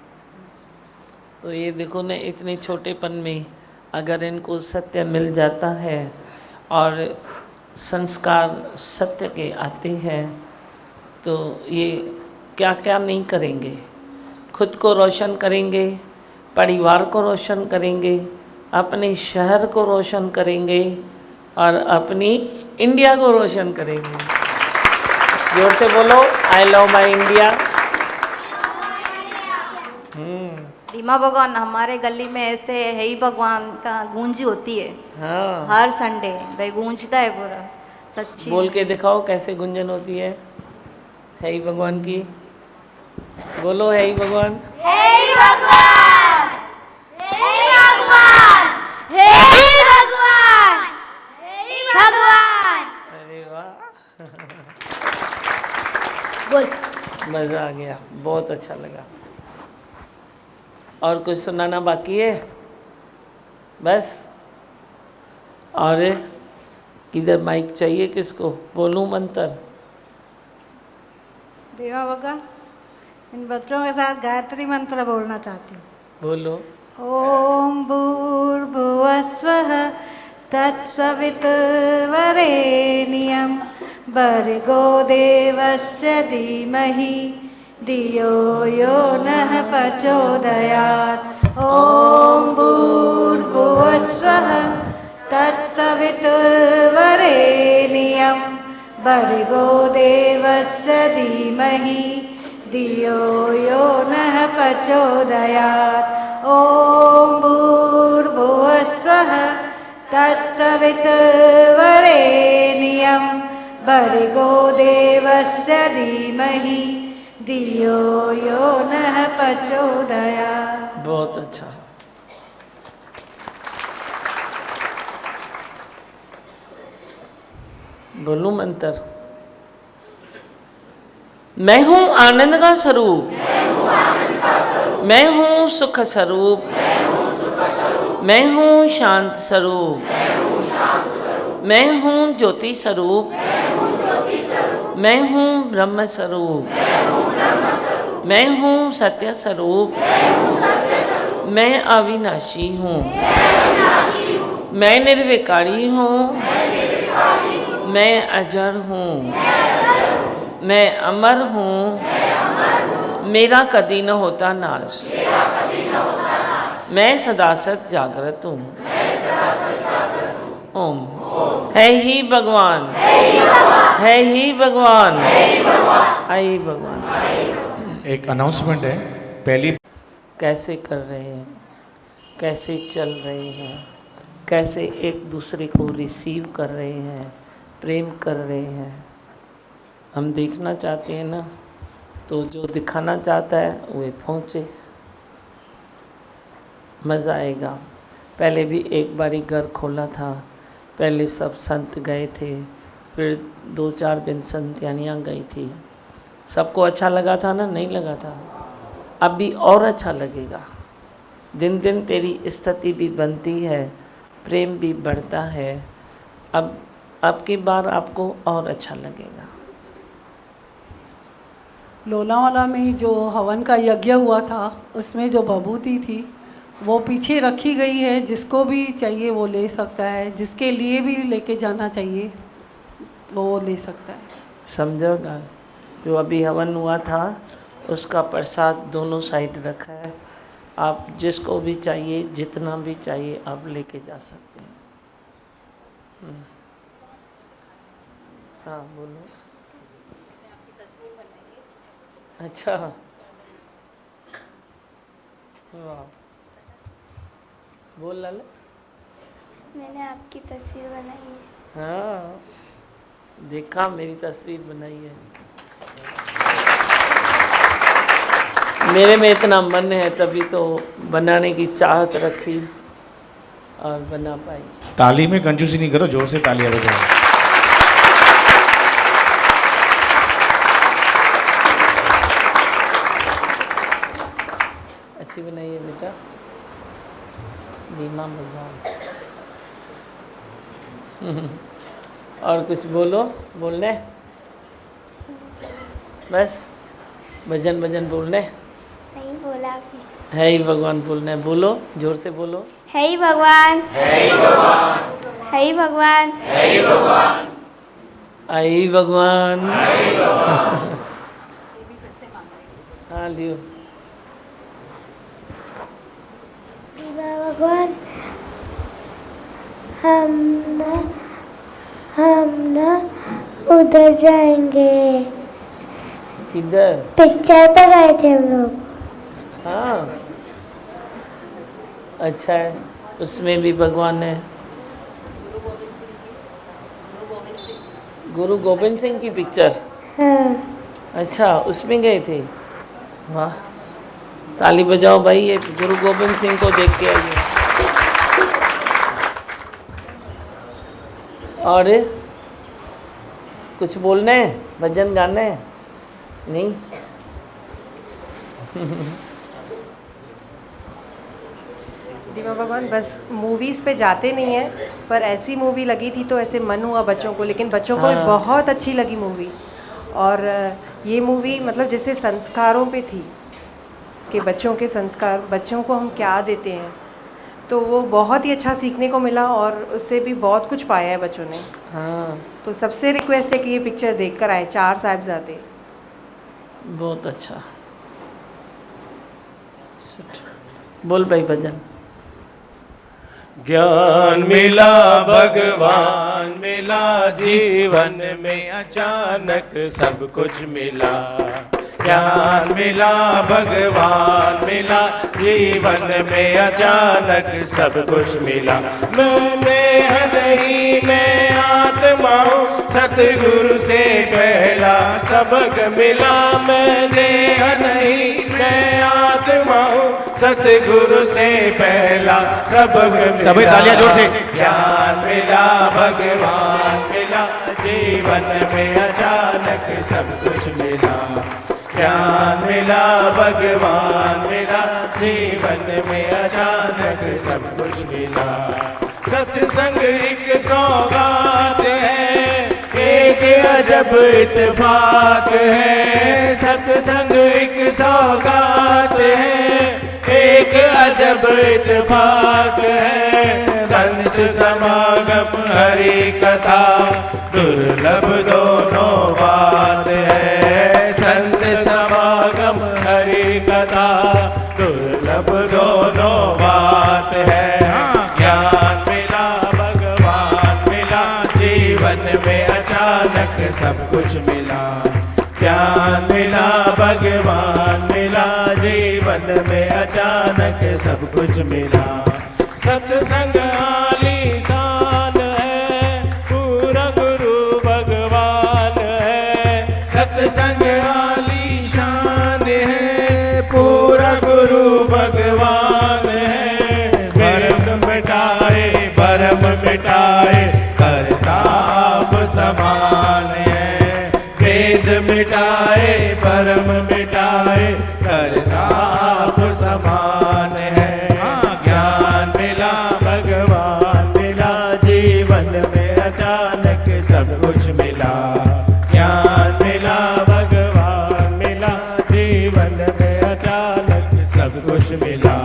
तो ये देखो ना, इतने छोटेपन में अगर इनको सत्य मिल जाता है और संस्कार सत्य के आते हैं तो ये क्या क्या नहीं करेंगे। खुद को रोशन करेंगे, परिवार को रोशन करेंगे, अपने शहर को रोशन करेंगे और अपनी इंडिया को रोशन करेंगे। जोर से बोलो, आई लव माई इंडिया। दीमा भगवान हमारे गली में ऐसे है ही भगवान का गूंजी होती है। हाँ, हर संडे भाई गूंजता है पूरा, सच्ची। बोल के दिखाओ कैसे गुंजन होती है ही भगवान की। बोलो है ही भगवान, हे भगवान, हे भगवान, हे भगवान, हे भगवान। अरे वाह, बोल। मज़ा आ गया, बहुत अच्छा लगा। और कुछ सुनाना बाकी है? बस? और किधर माइक चाहिए किसको? बोलूं मंत्र? देवा भगवान इन बच्चों के साथ गायत्री मंत्र बोलना चाहती हूँ। बोलो। ॐ भूर्भुवस्वः तत्सवितुर्वरेण्यं भर्गो देवस्य धीमहि धियो यो नः प्रचोदयात्। ॐ भूर्भुवस्वः तत्सवितुर्वरेण्यं भर्गो देवस्य धीमहि धियो यो नः प्रचोदयात्। ॐ भूर्भुवस्वः तत्सवितुर्वरेण्यं भर्गो देवस्य धीमहि धियो यो नः प्रचोदयात्। बहुत अच्छा। बोलूं मंत्र। मैं हूँ आनंद का स्वरूप, मैं हूँ सुख स्वरूप, मैं हूँ शांत स्वरूप, मैं हूँ ज्योति स्वरूप, मैं हूँ ब्रह्म स्वरूप, मैं हूँ सत्य स्वरूप, मैं अविनाशी हूँ, मैं निर्विकारी हूँ, मैं अजर हूँ, मैं अमर हूँ, मेरा कदी न होता नाश, मैं सदा सत जागृत हूँ। ओम। है ही भगवान, है ही भगवान, है ही भगवान। एक अनाउंसमेंट है। पहली कैसे कर रहे हैं, कैसे चल रहे हैं, कैसे एक दूसरे को रिसीव कर रहे हैं, प्रेम कर रहे हैं। हम देखना चाहते हैं ना, तो जो दिखाना चाहता है वह पहुँचे, मज़ा आएगा। पहले भी एक बारी घर खोला था, पहले सब संत गए थे, फिर 2-4 दिन संत्यानियाँ गई थी। सबको अच्छा लगा था ना? नहीं लगा था? अब भी और अच्छा लगेगा। दिन दिन तेरी स्थिति भी बनती है, प्रेम भी बढ़ता है। अब की बार आपको और अच्छा लगेगा। लोनावाला में जो हवन का यज्ञ हुआ था, उसमें जो भभूति थी वो पीछे रखी गई है। जिसको भी चाहिए वो ले सकता है, जिसके लिए भी लेके जाना चाहिए वो ले सकता है। समझोगा? जो अभी हवन हुआ था उसका प्रसाद दोनों साइड रखा है। आप जिसको भी चाहिए, जितना भी चाहिए, आप लेके जा सकते हैं। हाँ बोलो। अच्छा, वाह, बोल लाले। मैंने आपकी तस्वीर बनाई है। हाँ, देखा मेरी तस्वीर बनाई है। मेरे में इतना मन है तभी तो बनाने की चाहत रखी और बना पाई। ताली में कंजूसी नहीं करो, जोर से तालियां बजाओ। अच्छी बनाई है बेटा, दीमा भगवान। और कुछ बोलो, बोलने बस भजन बोलने। नहीं बोला आपने। है ही भगवान बोलना है, बोलो जोर से बोलो। है ही भगवान, है ही भगवान, है ही भगवान, है ही भगवान, आई भगवान। हाँ लियो। भगवान हम ना उधर जाएंगे। किधर? पिक्चर पे गए थे हम लोग। हाँ अच्छा है, उसमें भी भगवान है। गुरु गोविंद सिंह की पिक्चर? हाँ। अच्छा, उसमें गए थे? वाह, ताली बजाओ भाई, ये गुरु गोविंद सिंह को देख के आइए। और कुछ बोलना है, भजन गाना है? नहीं? दीवा भगवान बस मूवीज़ पे जाते नहीं हैं, पर ऐसी मूवी लगी थी तो ऐसे मन हुआ बच्चों को, लेकिन बच्चों को हाँ। बहुत अच्छी लगी मूवी। और ये मूवी मतलब जैसे संस्कारों पे थी, कि बच्चों के संस्कार, बच्चों को हम क्या देते हैं, तो वो बहुत ही अच्छा सीखने को मिला और उससे भी बहुत कुछ पाया है बच्चों ने। हाँ, तो सबसे रिक्वेस्ट है कि ये पिक्चर देख कर आए, 4 साहिबजादे। बहुत अच्छा। बोल भाई भजन। ज्ञान मिला भगवान मिला, जीवन में अचानक सब कुछ मिला। ज्ञान मिला भगवान मिला, जीवन में अचानक सब कुछ मिला। मैं देह नहीं मैं आत्मा हूँ, सतगुरु से पहला सबक मिला। मैं देह नहीं मैं आत्मा हूँ, सतगुरु से पहला सबक मिला। सभी तालियां जोर से। ज्ञान मिला भगवान मिला, जीवन में अचानक सब कुछ मिला। ज्ञान मिला भगवान मिला, जीवन में अचानक सब कुछ मिला। सत्संग एक सौगात है, एक अजब इत्तेफाक है। सत्संग एक सौगात है, एक अजब इत्तेफाक है। संत समागम हरि कथा दुर्लभ दोनों बात है। संत समागम हरि कथा दुर्लभ दोनों बात है। ज्ञान मिला भगवान मिला, जीवन में अचानक सब कुछ मिला। ज्ञान मिला भगवान मिला, जीवन में अचानक सब कुछ मिला। सत्संग आलीशान है, पूरा गुरु भगवान है। सत्संग आलीशान है, पूरा गुरु भगवान है। भरम मिटाए भरम मिटाए, करता आप समान है। भेद मिटाए भरम मिटाए, करता आप समान है। ज्ञान मिला भगवान मिला, जीवन में अचानक सब कुछ मिला। ज्ञान मिला भगवान मिला, जीवन में अचानक सब कुछ मिला।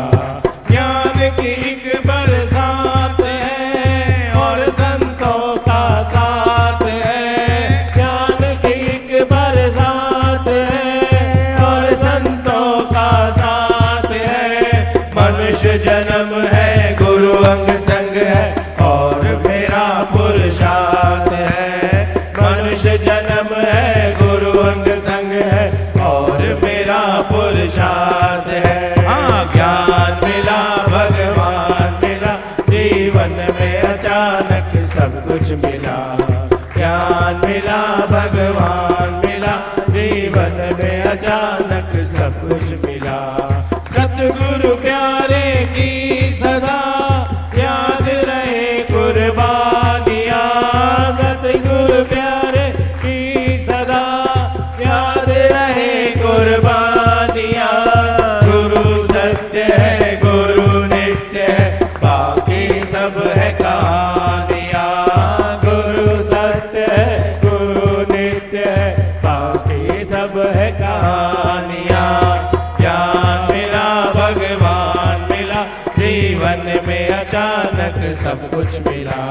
ज्ञान की एक बरसात है और संतों का साथ है। ज्ञान की एक बरसात है और संतों का साथ है। मनुष्य जन्म है गुरु अंग संग है और मेरा पुरुषार्थ है। मनुष्य जन्म है गुरु अंग संग है और मेरा पुरुषार्थ है। ज्ञान मिला भगवान मिला, जीवन में अचानक सब कुछ मिला। ज्ञान मिला भगवान मिला, जीवन में अचानक सब कुछ मिला। सतगुरु प्यारे की सदा याद रहे कुर्बानियाँ। सतगुरु प्यारे की सदा याद रहे कुर्बानियाँ। गुरु सत्य है गुरु नित्य है, बाकी सब है कहानियाँ। गुरु सत्य है गुरु नित्य है, बाकी सब है कहानियाँ। ज्ञान मिला भगवान मिला, जीवन में अचानक सब कुछ मिला।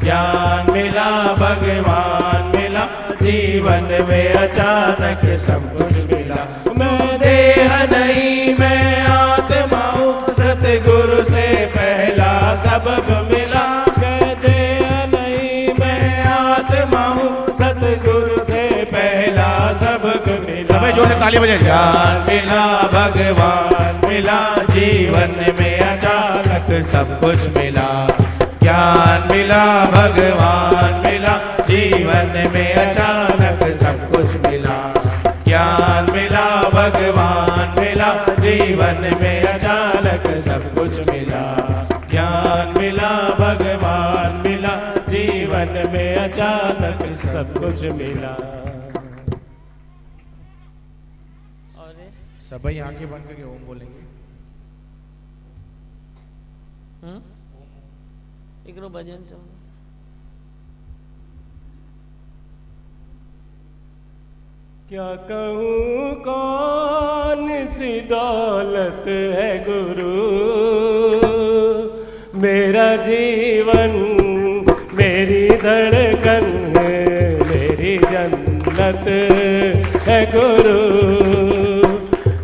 ज्ञान मिला भगवान मिला, जीवन में अचानक सब कुछ मिला। मैं देह नहीं मैं आत्मा हूँ, सतगुरु से पहला सबक मिला। मैं देह नहीं मैं आत्मा हूँ, सतगुरु से पहला सबक मिला। सभी जोर से ताली बजाइए। ज्ञान मिला भगवान मिला, जीवन में अचानक सब कुछ मिला। ज्ञान मिला भगवान मिला, जीवन में अचानक सब कुछ मिला। ज्ञान मिला भगवान मिला, जीवन में अचानक सब कुछ मिला। ज्ञान मिला भगवान मिला, जीवन में अचानक सब कुछ मिला। सभी आंखें बंद करके ओम बोलेंगे। एकरो भजन चलो। क्या कहूँ कौन सी दौलत है गुरु, मेरा जीवन मेरी धड़कन मेरी जन्नत है गुरु।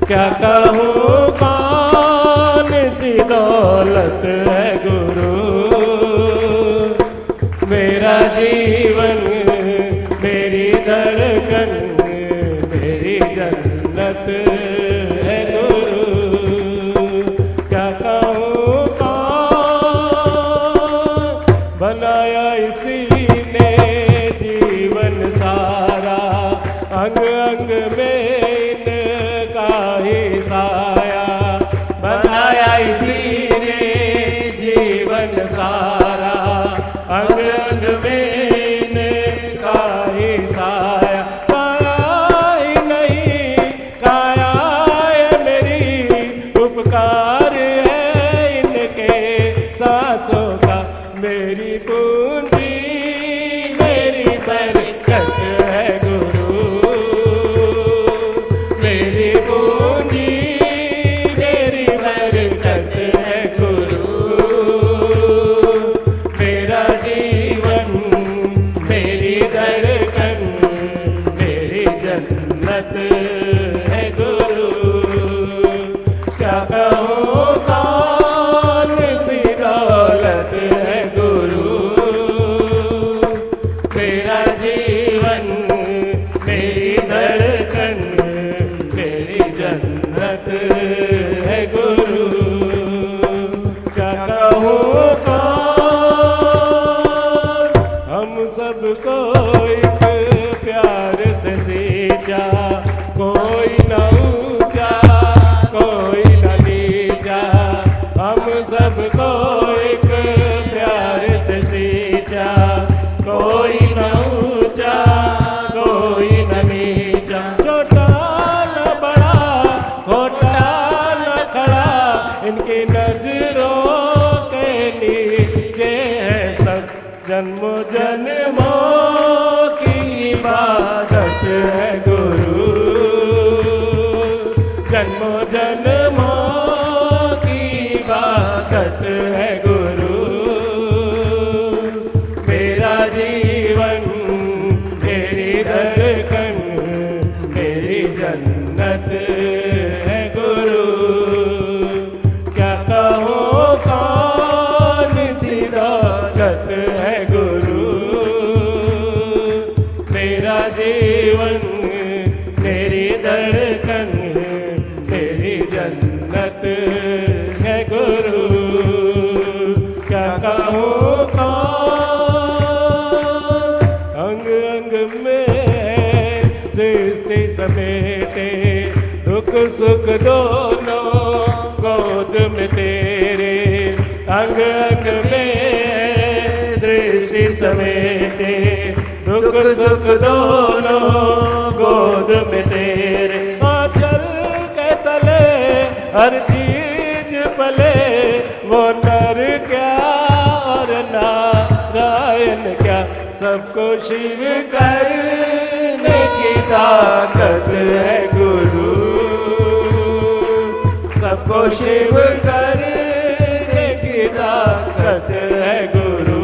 क्या कहूँ कौन सी दौलत है गुरु, मेरा जीवन मेरी धड़कन मेरी जन्नत है गुरु। क्या कहूँ कौन बनाया इसी ने जीवन सारा, अंग अंग में इनका ही साया। बनाया इसी ने जीवन सारा, अंग अंग में इनका ही साया। साया ही नहीं काया है मेरी, उपकार है इनके सांसों का। मेरी पूंजी मेरी बरकत है गुरु, मेरी पूंजी मेरी बरकत है गुरु। मेरा जीवन मेरी धड़कन मेरी जन्नत है गुरु। क्या कहूँ कौन सी दौलत है गुरु, मेरा जीवन मेरी धड़कन मेरी जन्नत है गुरु। क्या कहूँ कौन हम सबको एक प्यार से सींचा, कोई न ऊंचा कोई न नीचा। हम सबको एक प्यार से सींचा, कोई न ऊंचा कोई न नीचा। छोटा न बड़ा खोटा न खड़ा, इनकी नजरों के नीचे है सब। जन्मों जन्मों की इबादत है गुरु, जन्मों जन्मों की इबादत है गुरु। मेरा जीवन मेरी धड़कन मेरी जन्नत है गुरु। क्या कहूँ कौन सी दौलत है गुरु, मेरा जीवन मेरी धड़कन मेरी जन्नत है गुरु। क्या कहूँ कौन अंग अंग में सृष्टि समेटे, दुख सुख दोनों गोद में तेरे। अंग अंग में सृष्टि समेटे, दुख सुख दोनों गोद में तेरे। आंचल के तले हर चीज पले, वो नर क्या और नारायण क्या। सबको शिव करने की ताकत है गुरु, सबको शिव करने की ताकत है गुरु।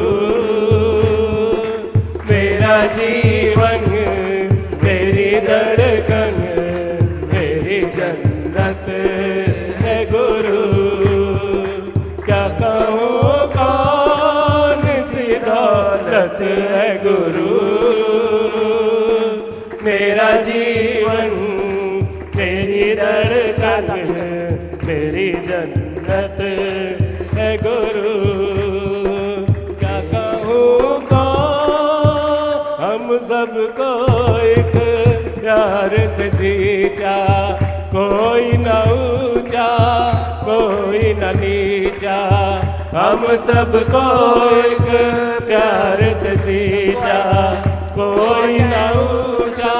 मेरा जीवन मेरी धड़कन मेरी जन्नत है गुरु। क्या कहूँ कौन सी दौलत है गुरु, मेरा जीवन मेरी धड़कन मेरी जन्नत है गुरु। क्या कहूँ कौन हम सबको एक प्यार से सींचा, कोई न ऊंचा कोई न नीचा। हम सबको एक प्यार से सींचा, कोई न ऊंचा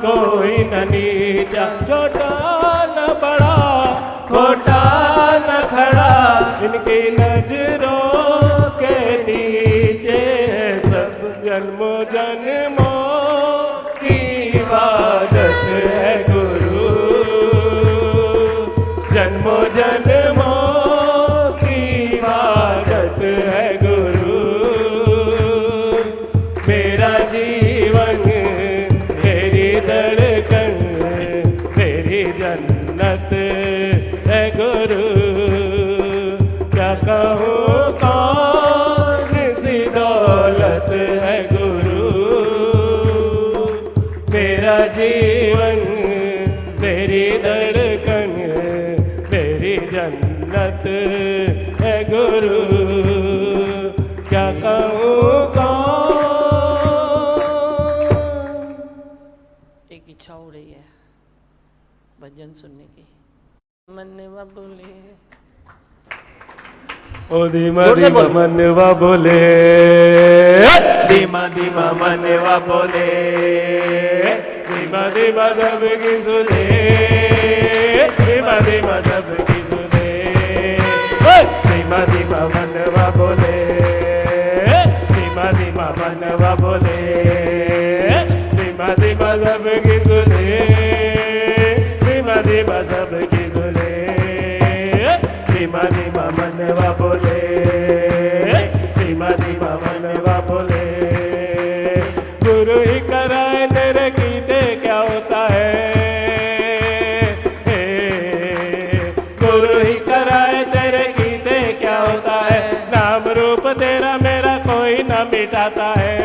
कोई न नीचा। छोटा न बड़ा खोटा न खड़ा, इनकी नजरों के नीचे है सब। जन्मों जन्मों की इबादत मोहब्बत है गुरु, मेरा जीवन तेरी धड़कन, मेरी जन्नत है गुरु, क्या कहूँ एक इच्छा हो रही है भजन सुनने की। मनवा बोले ओ धीमा धीमा मनवा बोले, धीमा धीमा मनवा बोले, धीमा धीमा सबकी सुने, धीमा धीमा सबकी सुने, धीमा धीमा मनवा बोले, धीमा धीमा मनवा बोले, धीमा धीमा सबकी सुने, धीमा धीमा सबकी सुने, धीमा धीमा मनवा बोले, धीमा धीमा मनवा बोले। गुरु ही कराए तेरे गीते क्या होता है, गुरु ही कराए तेरे गीते क्या होता है, नाम रूप तेरा मेरा कोई ना मिटाता है,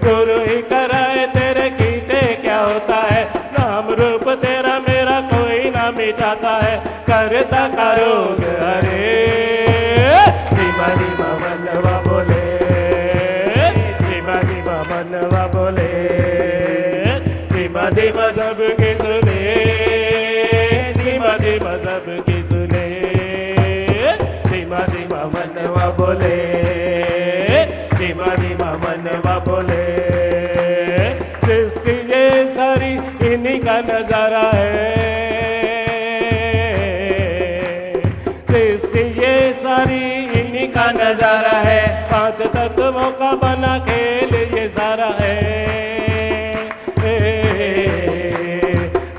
गुरु ही कराए तेरे गीते क्या होता है, नाम रूप तेरा मेरा कोई ना मिटाता है, करता करोग हरे, धीमा धीमा मनवा बोले, धीमा धीमा मनवा बोले, धीमा धीमा सबकी सुने, धीमा धीमा सबकी सुने, धीमा धीमा मनवा बोले, धीमा धीमा मनवा बोले। सृष्टि ये सारी इन्हीं का नजारा है, सृष्टि ये सारी इन्हीं का नजारा है, पांच तत्वों का बना खेल ये सारा है,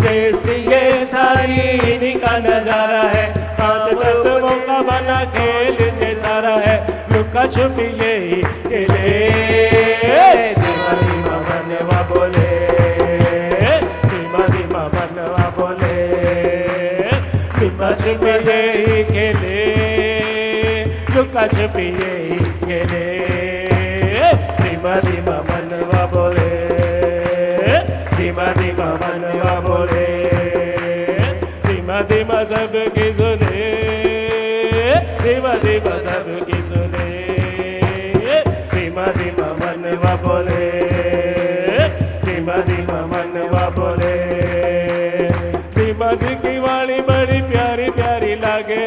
सृष्टि ये सारी इन्हीं का नजारा है, पांच तत्वों का बना खेल ये सारा है, लुका छुपी यही खेले, धीमा धीमा मनवा बोले, धीमा धीमा मनवा बोले, लुका छुपी यही खेले, लुका छुपी यही खेले, धीमा धीमा मनवा बोले, धीमा धीमा मनवा बोले, धीमा धीमा सबकी सुने, धीमा धीमा सबकी सुने, धीमा धीमा मनवा बोले, धीमा धीमा मनवा बोले। धीमा जी की वाणी बड़ी प्यारी प्यारी लागे,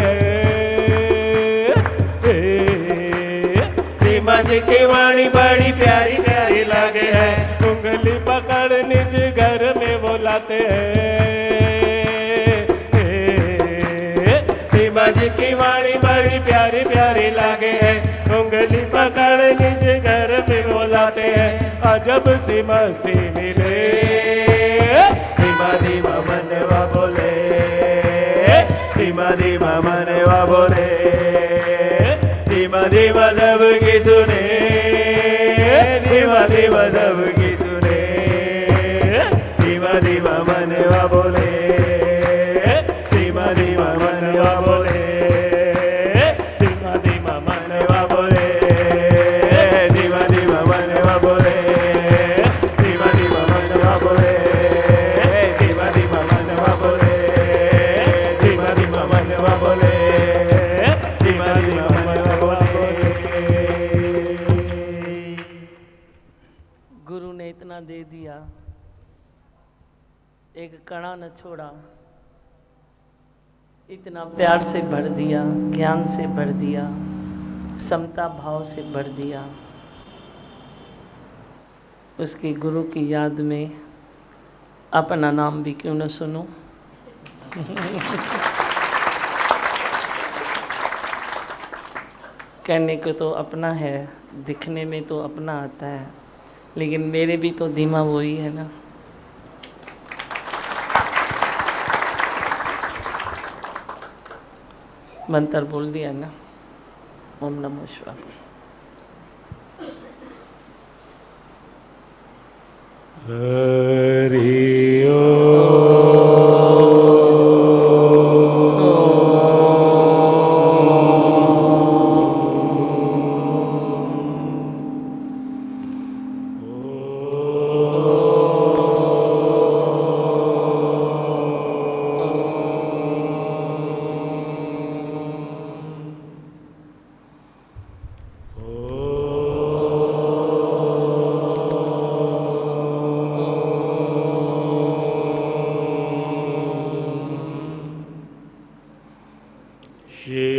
धीमा जी की वाणी बड़ी प्यारी प्यारी लागे है, उंगली पकड़ निज घर में वो लाते हैं, धीमा जी की वाणी बड़ी प्यारी प्यारी लागे है, उंगली पकड़ निज घर में वो लाते हैं, अजब सी मस्ती मिले, धीमा धीमा मनवा बोले, धीमा धीमा मनवा बोले, धीमा धीमा सबकी सुने, धीमा धीमा सबकी सुने, धीमा धीमा मनवा बोले, धीमा धीमा मनवा बोले, धीमा धीमा मनवा बोले, धीमा धीमा मनवा बोले, धीमा धीमा मनवा बोले, धीमा धीमा मनवा बोले, धीमा धीमा मनवा बोले, धीमा धीमा मनवा बोले। गुरु ने इतना दे दिया, एक कणा न छोड़ा, इतना प्यार से भर दिया, ज्ञान से भर दिया, समता भाव से भर दिया। उसके गुरु की याद में अपना नाम भी क्यों न सुनूं। कहने को तो अपना है, दिखने में तो अपना आता है, लेकिन मेरे भी तो धीमा वही है ना। मंत्र बोल दिया ना, ओम नमः शिवाय। हरि ओम। ये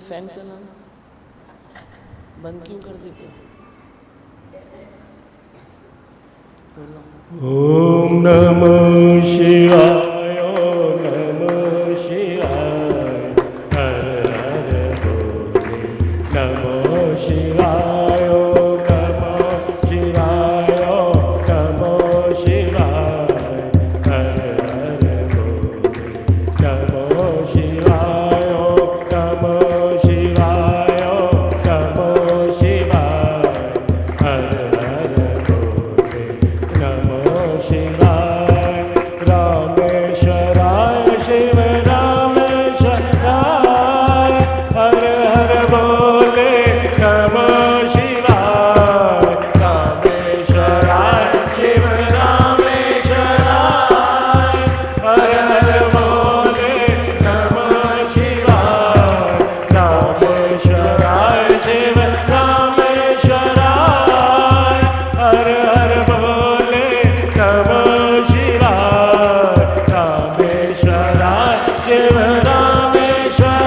फैन चलाना बंद क्यों कर देते हो? ओम नमः शिवाय, ओम नमः शिवाय, हर हर भोले नमः शिवाय, ओम नमः शिवाय, ओम नमः शिवाय, हर हर भोले नमः शिवाय, ओम नमः शिवाय, ओम नमः शिवाय, हर हर भोले नमः शिवाय। रामेश्वराय शिव रामेश्वराय, हर हर भोले नमः शिवाय। रामेश्वराय शिव रामेश्वराय, हर हर भोले नमः शिवाय। रामेश्वराय शिव रामेश्वराय, हर हर भोले नमः शिवाय। रामेश्वराय शिव रामेश्वराय,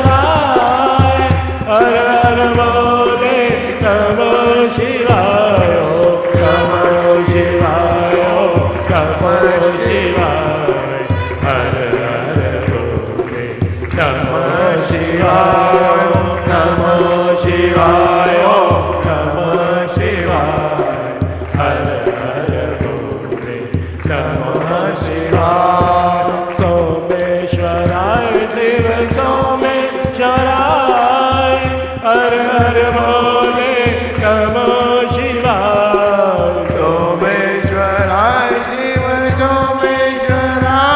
हर हर भोले नमः शिवाय। नमः शिवाय, नमः शिवाय, हर हर भोले नमः शिवाय। नमः शिवाय, नमः शिवाय, हर हर भोले नमः शिवाय। सोमेश्वराय शिव सोमेश्वराय, हर हर भोले नमः शिवाय। सोमेश्वराय शिव सोमेश्वराय,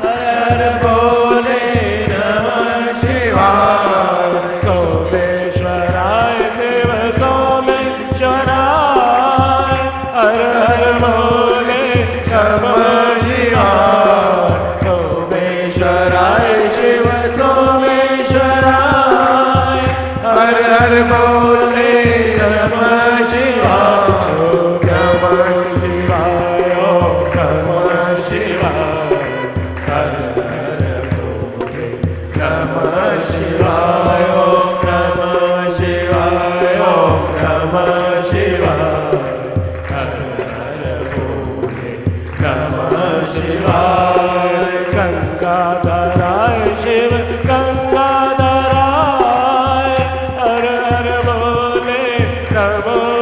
हर हर भोले नमः शिवाय। सोमेश्वराय शिव सोमेश्वराय, हर हर भोले नमः शिवाय। सोमेश्वराय शिव सोमेश्वराय, हर हर भोले नमः शिवाय। नमः शिवाय, नमः शिवाय, हर हर भोले नमः शिवाय। नमः शिवाय, नमः शिवाय, हर हर भोले नमः शिवाय। गंगाधराय शिव गंगाधराय, हर हर भोले नमः